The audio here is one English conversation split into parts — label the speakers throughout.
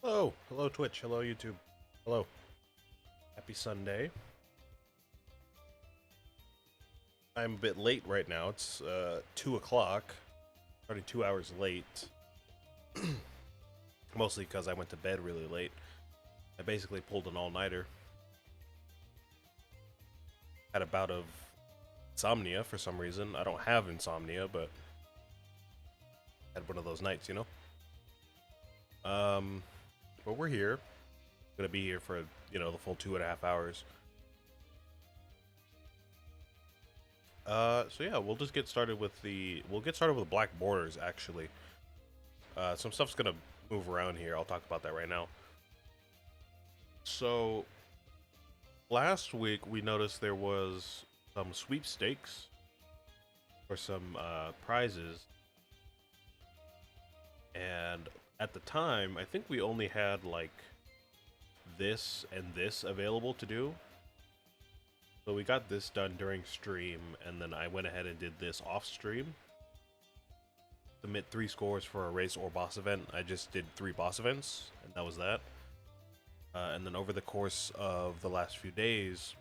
Speaker 1: Hello, hello Twitch, hello YouTube, hello. Happy Sunday. I'm a bit late right now. It's 2 o'clock, already 2 hours late. Mostly because I went to bed really late. I basically pulled an all-nighter. Had a bout of insomnia for some reason. I don't have insomnia, but had one of those nights, you know? Um, but we're here. Gonna be here for, the full 2.5 hours. So yeah, we'll just get started with we'll get started with black borders, actually. Some stuff's gonna move around here. I'll talk about that right now. So, last week we noticed there was some sweepstakes for some prizes, and at the time, I think we only had like this and this available to do. So we got this done during stream, and then I went ahead and did this off stream. Submit 3 scores for a race or boss event. I just did 3 boss events, and that was that. And then over the course of the last few days,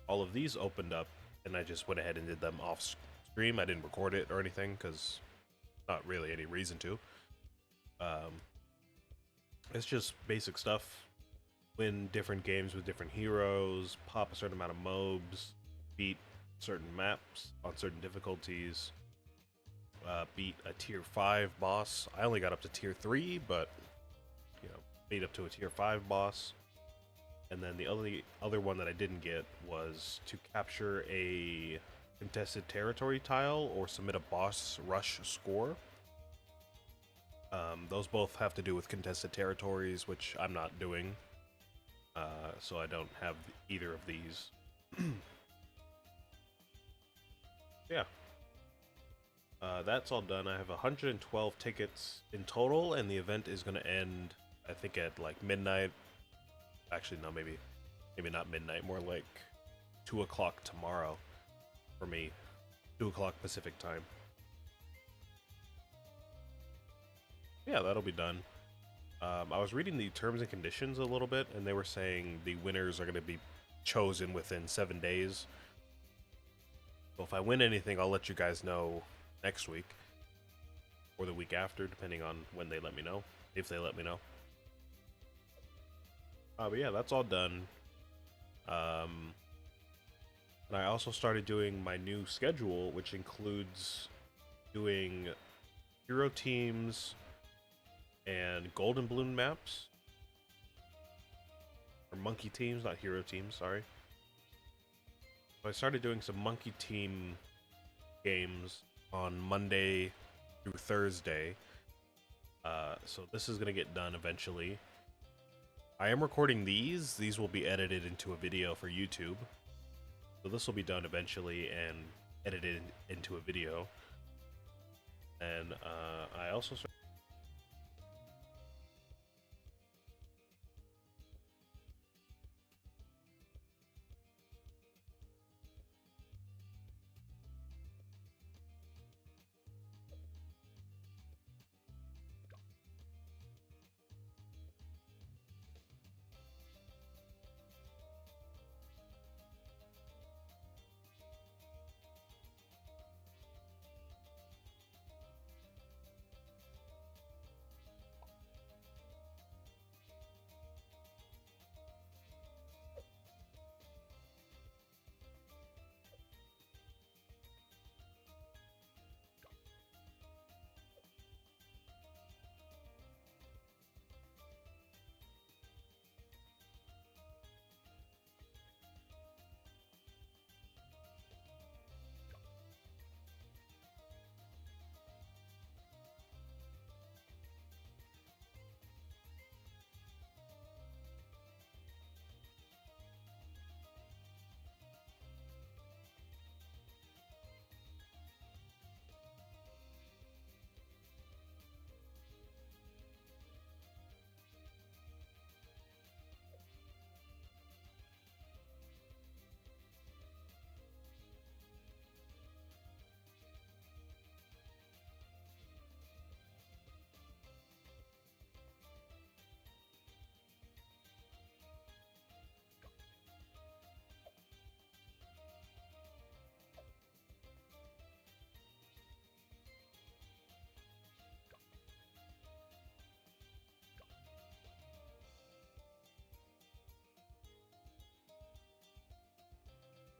Speaker 1: all of these opened up, and I just went ahead and did them off stream. I didn't record it or anything because not really any reason to. It's just basic stuff. Win different games with different heroes, pop a certain amount of mobs, beat certain maps on certain difficulties, beat a tier 5 boss. I only got up to tier 3, but beat up to a tier 5 boss. And then the other one that I didn't get was to capture a contested territory tile or submit a boss rush score. Those both have to do with contested territories, which I'm not doing. So I don't have either of these. Yeah. That's all done. I have 112 tickets in total, and the event is going to end, I think, at like midnight. Actually, no, maybe not midnight. More like 2 o'clock tomorrow for me. 2 o'clock Pacific time. Yeah, that'll be done. I was reading the terms and conditions a little bit, and they were saying the winners are going to be chosen within 7 days. So if I win anything, I'll let you guys know next week or the week after, depending on when they let me know, if they let me know. But yeah, that's all done. And I also started doing my new schedule, which includes doing hero teams and golden balloon maps. Or monkey teams, not hero teams, sorry. So I started doing some monkey team games on Monday through Thursday. So this is going to get done eventually. I am recording these. These will be edited into a video for YouTube. So this will be done eventually and edited into a video. And I also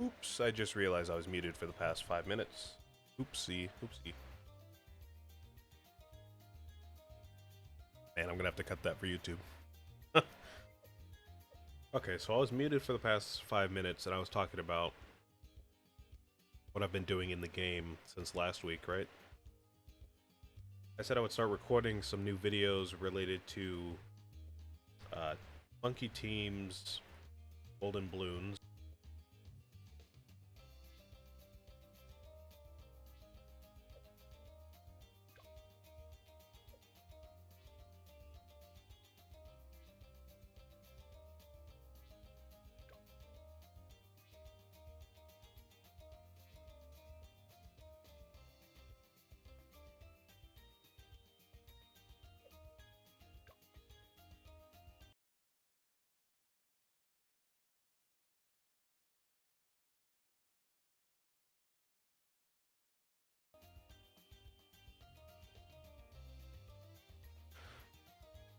Speaker 1: Oops, I just realized I was muted for the past 5 minutes. Oopsie, oopsie. Man, I'm gonna have to cut that for YouTube. Okay, so I was muted for the past 5 minutes and I was talking about what I've been doing in the game since last week, right? I said I would start recording some new videos related to Monkey Team's Golden Bloons.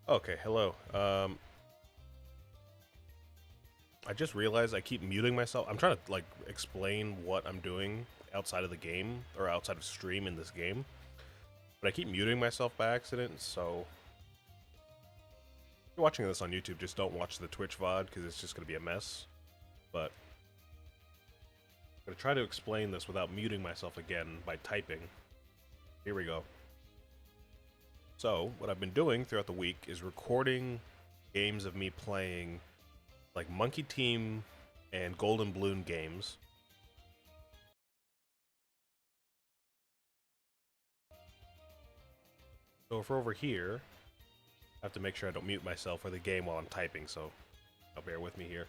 Speaker 1: Okay, hello. I just realized I keep muting myself. I'm trying to like explain what I'm doing outside of the game or outside of stream in this game, but I keep muting myself by accident. So if you're watching this on YouTube, just don't watch the Twitch VOD because it's just gonna be a mess. But I'm gonna try to explain this without muting myself again by typing. Here we go. So what I've been doing throughout the week is recording games of me playing like Monkey Team and Golden Bloon games. So if we're over here, I have to make sure I don't mute myself or the game while I'm typing, so I'll bear with me here.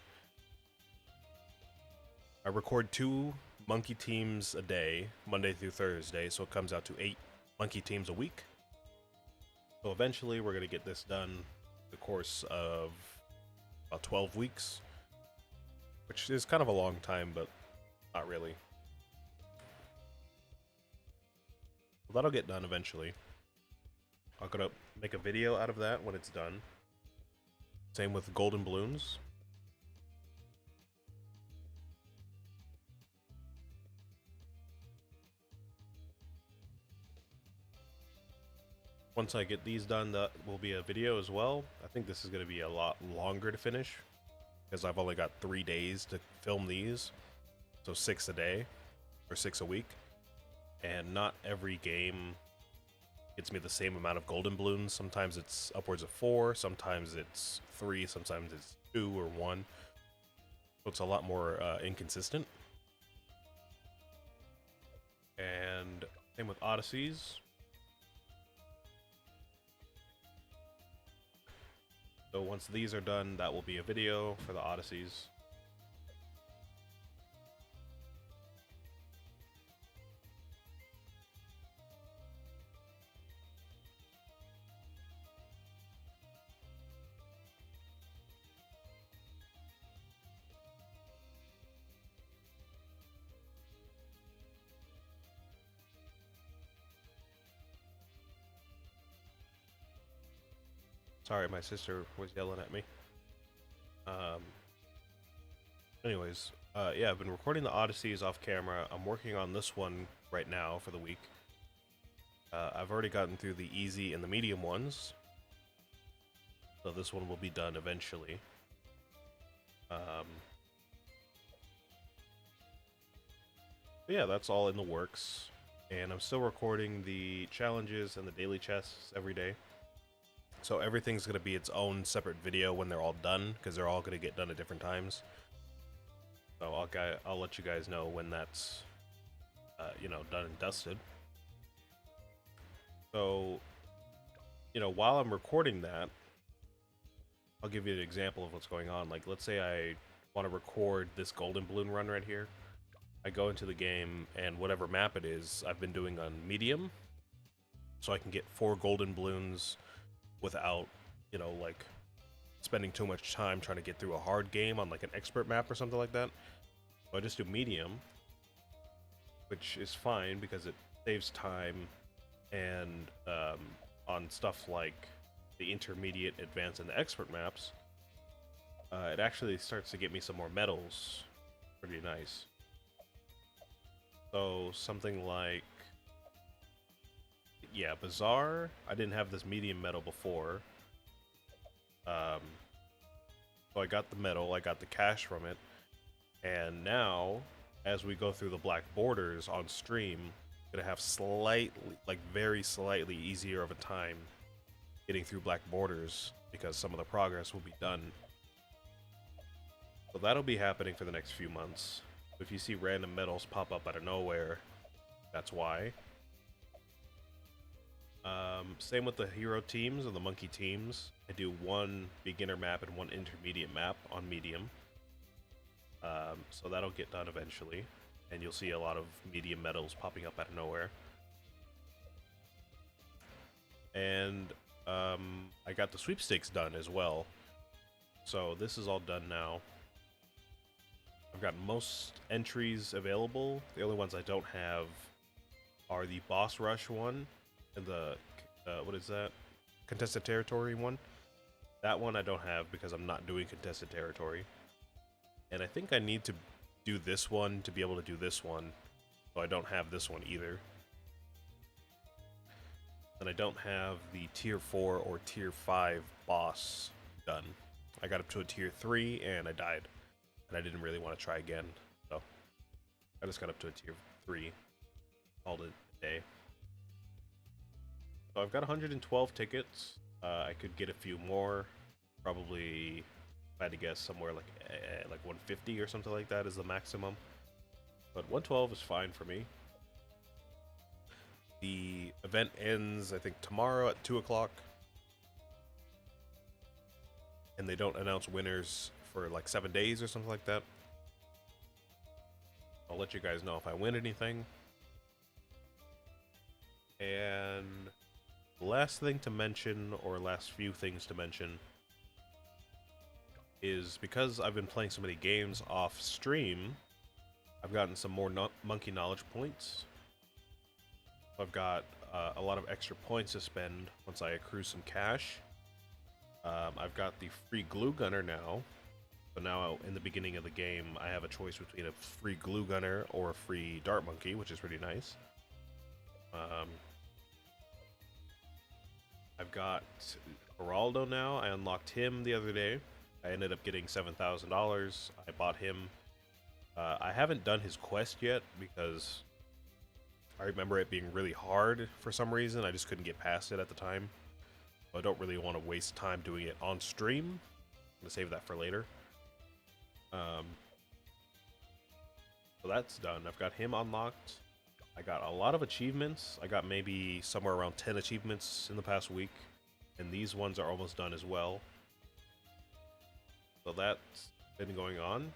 Speaker 1: I record 2 Monkey Teams a day, Monday through Thursday, so it comes out to 8 Monkey Teams a week. So eventually we're going to get this done the course of about 12 weeks, which is kind of a long time, but not really. Well, that'll get done eventually. I'm gonna make a video out of that when it's done. Same with Golden Bloons. Once I get these done, that will be a video as well. I think this is going to be a lot longer to finish because I've only got 3 days to film these. So 6 a day or 6 a week. And not every game gets me the same amount of Golden Bloons. Sometimes it's upwards of 4, sometimes it's 3, sometimes it's 2 or 1. So it's a lot more inconsistent. And same with Odysseys. So once these are done, that will be a video for the Odysseys. Sorry, my sister was yelling at me. Anyways, yeah, I've been recording the Odysseys off camera. I'm working on this one right now for the week. I've already gotten through the easy and the medium ones. So this one will be done eventually. Yeah, that's all in the works. And I'm still recording the challenges and the daily chests every day. So everything's going to be its own separate video when they're all done, because they're all going to get done at different times. So I'll let you guys know when that's, done and dusted. So, while I'm recording that, I'll give you an example of what's going on. Like, let's say I want to record this Golden Bloon run right here. I go into the game, and whatever map it is, I've been doing on medium, so I can get 4 Golden Bloons without, spending too much time trying to get through a hard game on like an expert map or something like that. So I just do medium, which is fine because it saves time, and on stuff like the intermediate, advanced, and the expert maps, it actually starts to get me some more medals. Pretty nice. So something like, yeah, Bazaar. I didn't have this medium metal before. Um, so I got the metal, I got the cash from it, and now, as we go through the black borders on stream, I'm gonna have slightly, like very slightly easier of a time getting through black borders because some of the progress will be done. So that'll be happening for the next few months. If you see random medals pop up out of nowhere, that's why. Same with the hero teams and the monkey teams. I do one beginner map and one intermediate map on medium. So that'll get done eventually, and you'll see a lot of medium medals popping up out of nowhere. And I got the sweepstakes done as well. So this is all done now. I've got most entries available. The only ones I don't have are the boss rush one and the what is that? Contested territory one. That one I don't have because I'm not doing contested territory. And I think I need to do this one to be able to do this one. So I don't have this one either. And I don't have the tier 4 or tier 5 boss done. I got up to a tier 3 and I died. And I didn't really want to try again. So I just got up to a tier 3. Called it a day. So I've got 112 tickets. I could get a few more. Probably, if I had to guess, somewhere like 150 or something like that is the maximum. But 112 is fine for me. The event ends, I think, tomorrow at 2 o'clock. And they don't announce winners for like 7 days or something like that. I'll let you guys know if I win anything. And the last thing to mention, or last few things to mention, is because I've been playing so many games off stream, I've gotten some more monkey knowledge points. I've got a lot of extra points to spend once I accrue some cash. I've got the free glue gunner now. So now in the beginning of the game, I have a choice between a free glue gunner or a free dart monkey, which is pretty nice. I've got Geraldo now. I unlocked him the other day. I ended up getting $7,000. I bought him. I haven't done his quest yet because I remember it being really hard for some reason. I just couldn't get past it at the time. So I don't really want to waste time doing it on stream. I'm going to save that for later. So that's done. I've got him unlocked. I got a lot of achievements. I got maybe somewhere around 10 achievements in the past week. And these ones are almost done as well. So that's been going on.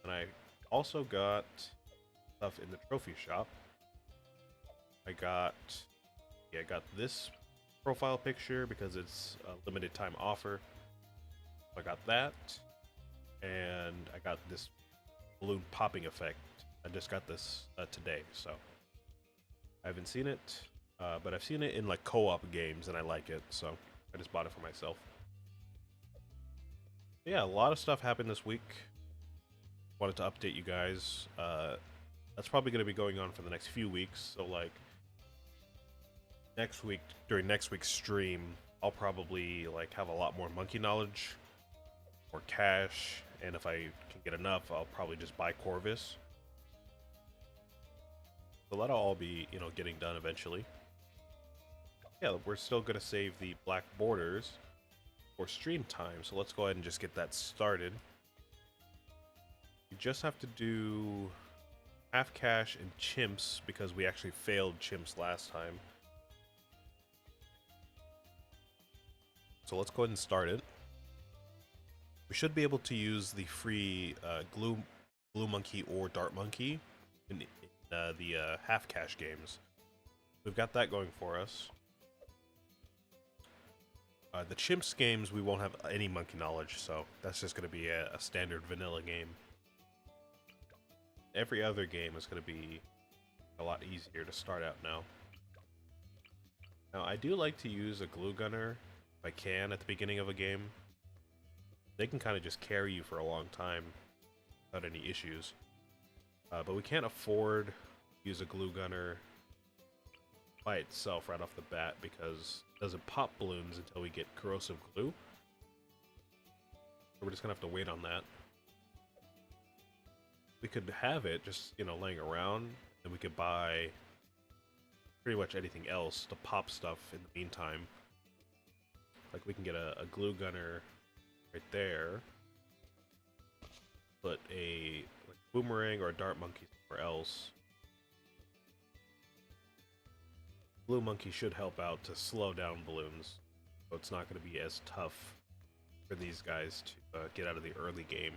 Speaker 1: And I also got stuff in the trophy shop. I got this profile picture because it's a limited time offer. So I got that. And I got this balloon popping effect. I just got this today, so I haven't seen it, but I've seen it in like co-op games and I like it, so I just bought it for myself. Yeah, a lot of stuff happened this week. Wanted to update you guys. That's probably going to be going on for the next few weeks, so like next week, during next week's stream, I'll probably like have a lot more monkey knowledge, more cash, and if I can get enough, I'll probably just buy Corvus. So that'll all be, getting done eventually. Yeah, we're still going to save the black borders for stream time, so let's go ahead and just get that started. You just have to do half cash and chimps because we actually failed chimps last time. So let's go ahead and start it. We should be able to use the free glue monkey or dart monkey in the half cash games. We've got that going for us. The chimps games, we won't have any monkey knowledge, so that's just going to be a standard vanilla game. Every other game is going to be a lot easier to start out now. Now, I do like to use a glue gunner if I can at the beginning of a game. They can kind of just carry you for a long time without any issues. But we can't afford use a glue gunner by itself right off the bat because it doesn't pop balloons until we get corrosive glue. So we're just gonna have to wait on that. We could have it just, you know, laying around, and we could buy pretty much anything else to pop stuff in the meantime. Like we can get a glue gunner right there, put a like, boomerang or a dart monkey somewhere else. Blue monkey should help out to slow down balloons, so it's not going to be as tough for these guys to get out of the early game.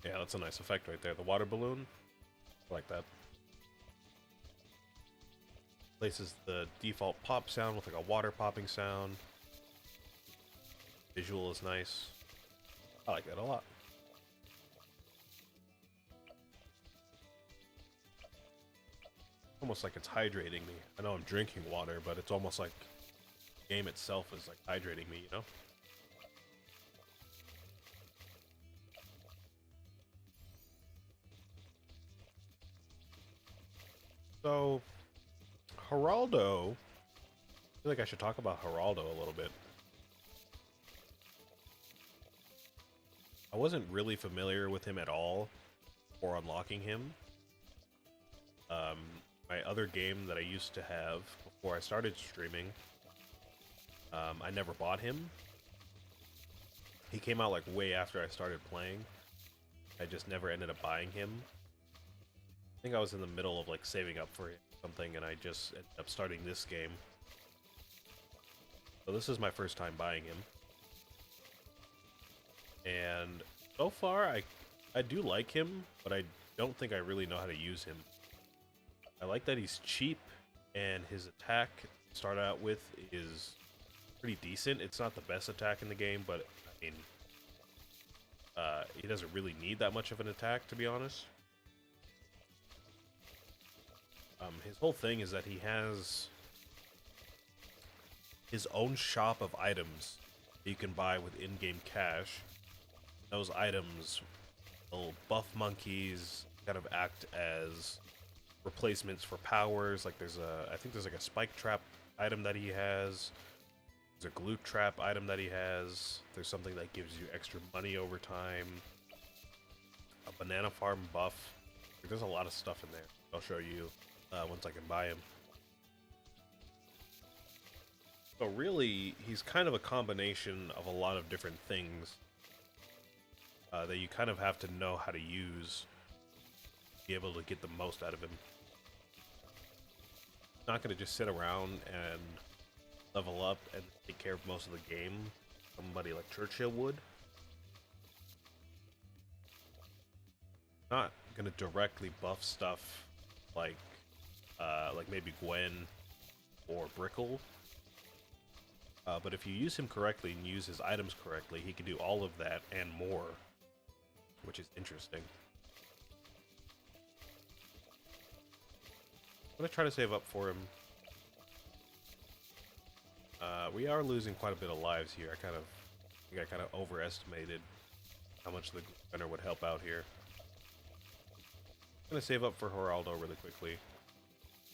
Speaker 1: Yeah, that's a nice effect right there. The water balloon, I like that. Places the default pop sound with like a water popping sound. Visual is nice. I like that a lot. Almost like it's hydrating me. I know I'm drinking water, but it's almost like the game itself is like hydrating me, you know? So, Geraldo, I feel like I should talk about Geraldo a little bit. I wasn't really familiar with him at all before unlocking him. My other game that I used to have before I started streaming, I never bought him. He came out like way after I started playing. I just never ended up buying him. I think I was in the middle of like saving up for something and I just ended up starting this game. So this is my first time buying him. And so far I do like him, but I don't think I really know how to use him. I like that he's cheap and his attack to start out with is pretty decent. It's not the best attack in the game, but I mean, he doesn't really need that much of an attack, to be honest. His whole thing is that he has his own shop of items that you can buy with in-game cash. Those items will buff monkeys, kind of act as replacements for powers. Like I think there's like a spike trap item that he has. There's a glue trap item that he has. There's something that gives you extra money over time. A banana farm buff. There's a lot of stuff in there. I'll show you once I can buy him. So really, he's kind of a combination of a lot of different things that you kind of have to know how to use to be able to get the most out of him. Not going to just sit around and level up and take care of most of the game. Somebody like Churchill would. Not going to directly buff stuff like maybe Gwen or Brickle. But if you use him correctly and use his items correctly, he can do all of that and more, which is interesting. I'm gonna try to save up for him. We are losing quite a bit of lives here. I think I kind of overestimated how much the gunner would help out here. I'm gonna save up for Geraldo really quickly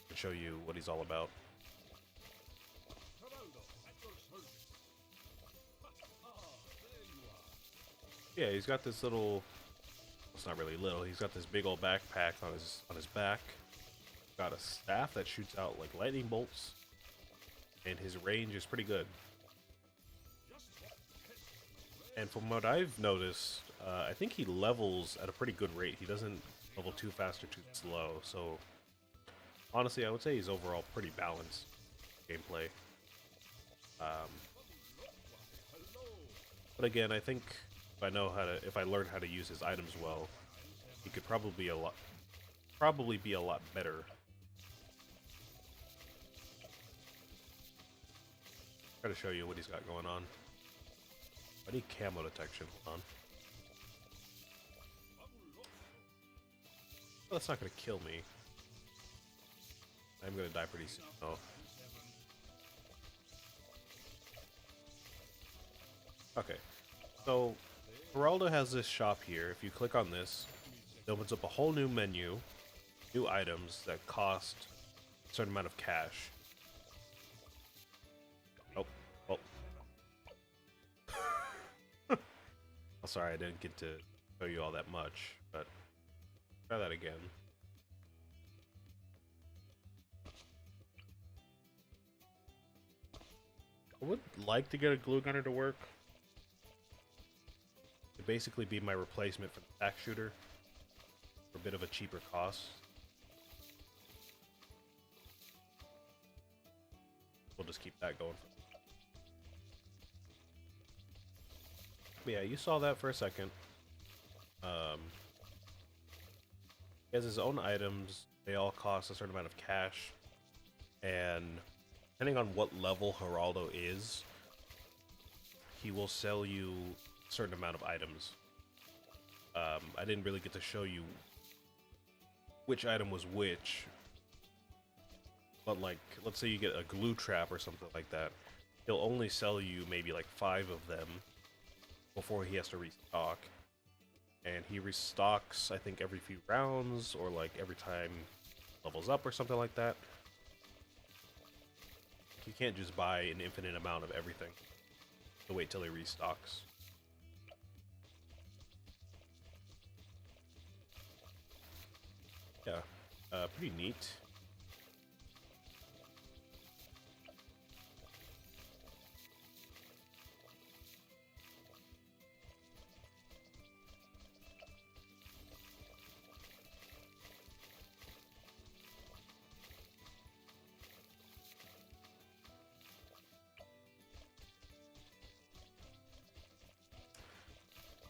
Speaker 1: and show you what he's all about. Yeah, he's got this little. It's not really little. He's got this big old backpack on his back. Got a staff that shoots out like lightning bolts, and his range is pretty good. And from what I've noticed, I think he levels at a pretty good rate. He doesn't level too fast or too slow. So honestly, I would say he's overall pretty balanced gameplay. But again, I think if I learn how to use his items well, he could probably be a lot better. Try to show you what he's got going on. I need camo detection. Hold on. Well, that's not going to kill me. I'm going to die pretty soon. Oh. Okay, so Geraldo has this shop here. If you click on this, it opens up a whole new menu, new items that cost a certain amount of cash. Oh, well, oh, sorry, I didn't get to show you all that much, but try that again. I would like to get a glue gunner to work. To basically be my replacement for the tack shooter for a bit of a cheaper cost. We'll just keep that going. But yeah, you saw that for a second. He has his own items. They all cost a certain amount of cash. And depending on what level Geraldo is, he will sell you a certain amount of items. I didn't really get to show you which item was which. But like, let's say you get a glue trap or something like that. He'll only sell you maybe like 5 of them before he has to restock. And he restocks, I think, every few rounds, or like every time levels up or something like that. You can't just buy an infinite amount of everything. So wait till he restocks. Yeah, pretty neat.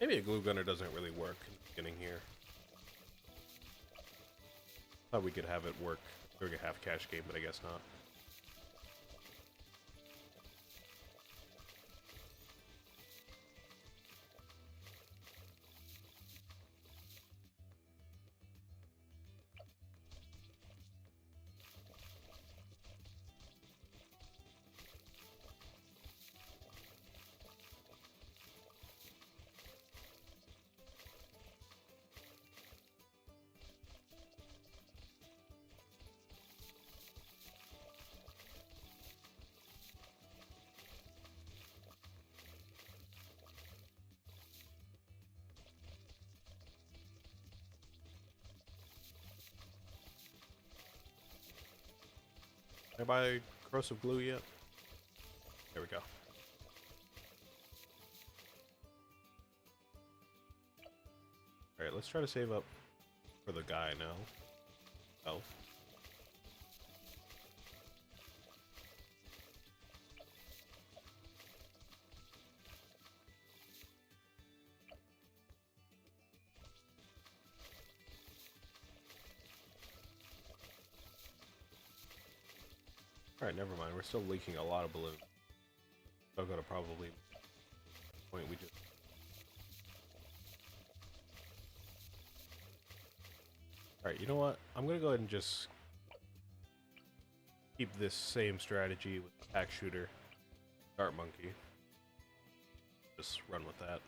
Speaker 1: Maybe a glue gunner doesn't really work in the beginning here. Thought we could have it work during a half cash game, but I guess not. Can I buy corrosive glue yet? There we go. Alright, let's try to save up for the guy now. Oh. Alright, never mind. We're still leaking a lot of balloons. So I'm gonna probably point we just. Alright, you know what? I'm gonna go ahead and just keep this same strategy with the pack shooter, dart monkey. Just run with that.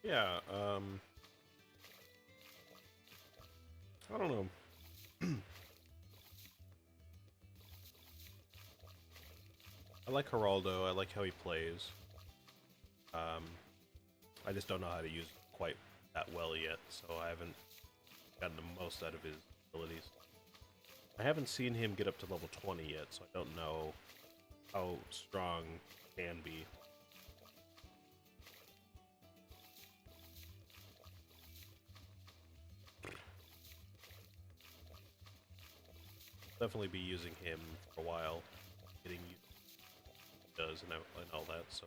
Speaker 1: Yeah, I don't know. I like Geraldo, I like how he plays. I just don't know how to use it quite that well yet, so I haven't gotten the most out of his abilities. I haven't seen him get up to level 20 yet, so I don't know how strong he can be. Definitely be using him for a while, getting used to what he does and all that, so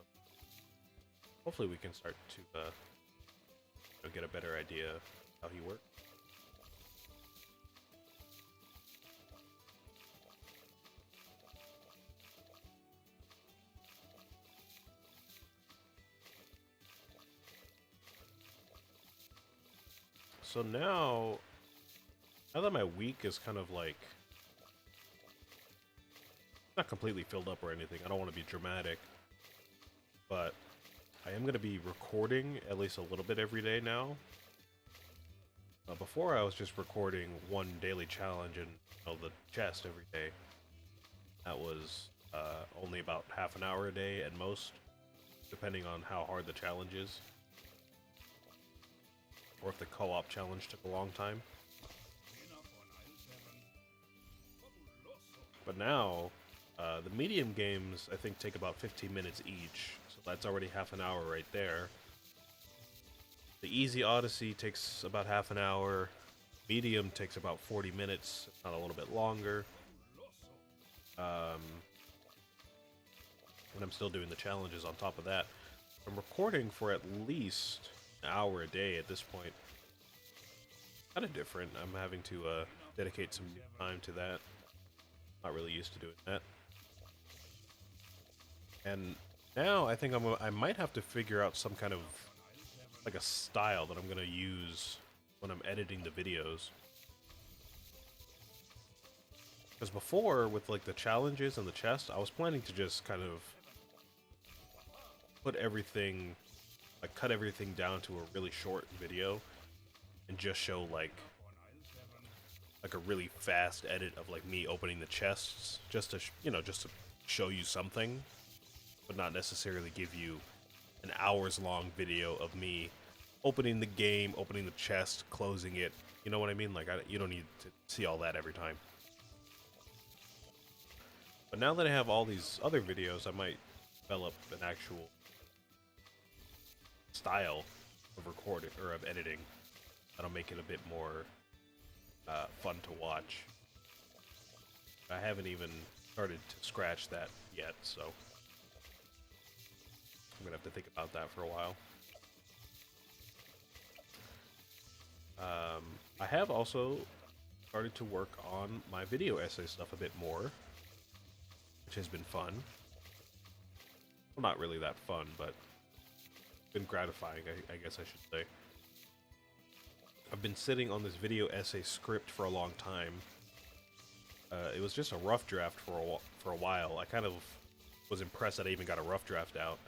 Speaker 1: hopefully we can start to get a better idea how he works. So now that my week is kind of like not completely filled up or anything, I don't want to be dramatic, but I am going to be recording at least a little bit every day now. Before I was just recording one daily challenge and the chest every day. That was only about half an hour a day at most, depending on how hard the challenge is. Or if the co-op challenge took a long time. But now, the medium games, I think, take about 15 minutes each. So that's already half an hour right there. The Easy Odyssey takes about half an hour. Medium takes about 40 minutes, if not a little bit longer. And I'm still doing the challenges on top of that. I'm recording for at least an hour a day at this point. Kind of different. I'm having to dedicate some time to that. Not really used to doing that. And now I think I might have to figure out some kind of like a style that I'm gonna use when I'm editing the videos. Because before, with like the challenges and the chest, I was planning to just kind of put everything, like cut everything down to a really short video and just show like a really fast edit of like me opening the chests, just to just to show you something, but not necessarily give you an hours-long video of me opening the game, opening the chest, closing it. You know what I mean? Like, you don't need to see all that every time. But now that I have all these other videos, I might develop an actual style of recording or of editing that'll make it a bit more fun to watch. I haven't even started to scratch that yet, so I'm gonna have to think about that for a while. I have also started to work on my video essay stuff a bit more, which has been fun. Well, not really that fun, but been gratifying, I guess I should say. I've been sitting on this video essay script for a long time. It was just a rough draft for a while. I kind of was impressed that I even got a rough draft out.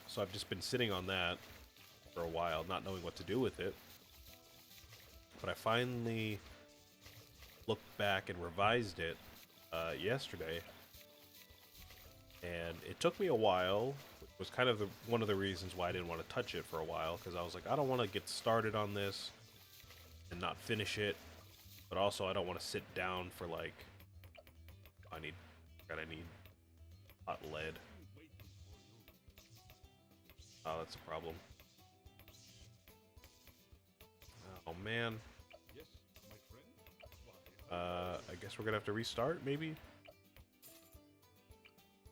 Speaker 1: So I've just been sitting on that for a while, not knowing what to do with it. But I finally looked back and revised it yesterday. And it took me a while, which was kind of one of the reasons why I didn't want to touch it for a while, because I was like, I don't want to get started on this and not finish it, but also I don't want to sit down for like, I need hot lead. Oh, that's a problem. Oh man. I guess we're gonna have to restart, maybe?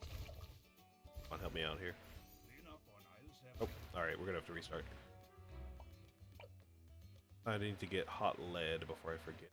Speaker 1: Come on, help me out here. Oh, alright, we're gonna have to restart. I need to get hot lead before I forget.